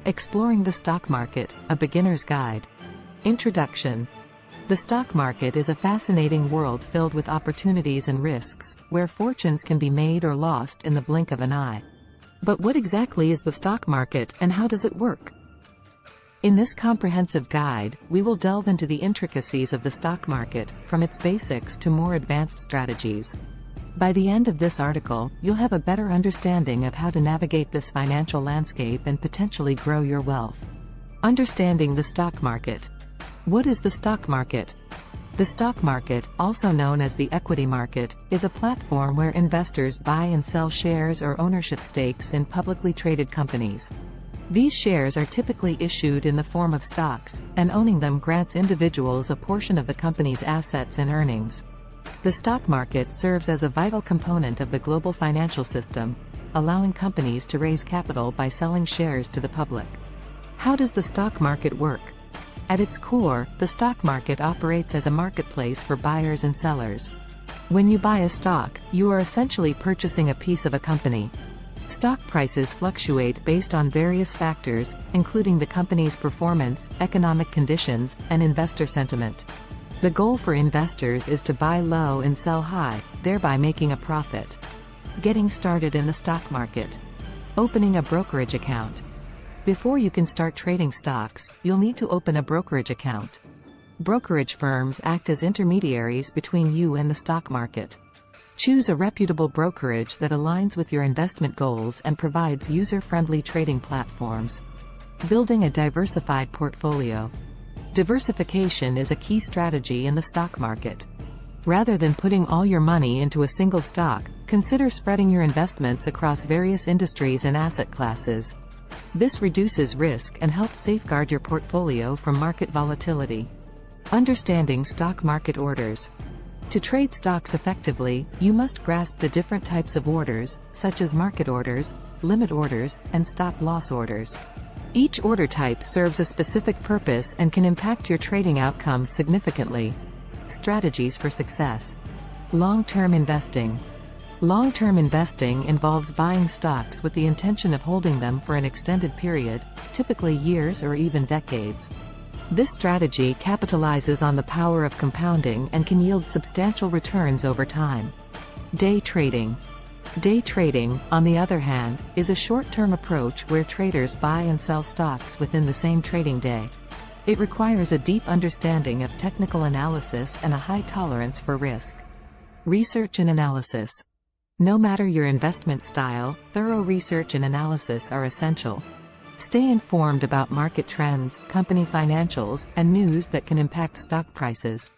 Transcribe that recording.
Exploring the Stock Market, A Beginner's Guide. Introduction. The stock market is a fascinating world filled with opportunities and risks, where fortunes can be made or lost in the blink of an eye. But what exactly is the stock market, and how does it work? In this comprehensive guide, we will delve into the intricacies of the stock market, from its basics to more advanced strategies. By the end of this article, you'll have a better understanding of how to navigate this financial landscape and potentially grow your wealth. Understanding the stock market. What is the stock market? The stock market, also known as the equity market, is a platform where investors buy and sell shares or ownership stakes in publicly traded companies. These shares are typically issued in the form of stocks, and owning them grants individuals a portion of the company's assets and earnings. The stock market serves as a vital component of the global financial system, allowing companies to raise capital by selling shares to the public. How does the stock market work? At its core, the stock market operates as a marketplace for buyers and sellers. When you buy a stock, you are essentially purchasing a piece of a company. Stock prices fluctuate based on various factors, including the company's performance, economic conditions, and investor sentiment. The goal for investors is to buy low and sell high, thereby making a profit. Getting started in the stock market. Opening a brokerage account. Before you can start trading stocks, you'll need to open a brokerage account. Brokerage firms act as intermediaries between you and the stock market. Choose a reputable brokerage that aligns with your investment goals and provides user-friendly trading platforms. Building a diversified portfolio. Diversification is a key strategy in the stock market. Rather than putting all your money into a single stock, consider spreading your investments across various industries and asset classes. This reduces risk and helps safeguard your portfolio from market volatility. Understanding stock market orders. To trade stocks effectively, you must grasp the different types of orders, such as market orders, limit orders, and stop-loss orders. Each order type serves a specific purpose and can impact your trading outcomes significantly. Strategies for success. Long-term investing. Long-term investing involves buying stocks with the intention of holding them for an extended period, typically years or even decades. This strategy capitalizes on the power of compounding and can yield substantial returns over time. Day trading. Day trading, on the other hand, is a short-term approach where traders buy and sell stocks within the same trading day. It requires a deep understanding of technical analysis and a high tolerance for risk. Research and analysis. No matter your investment style, thorough research and analysis are essential. Stay informed about market trends, company financials, and news that can impact stock prices.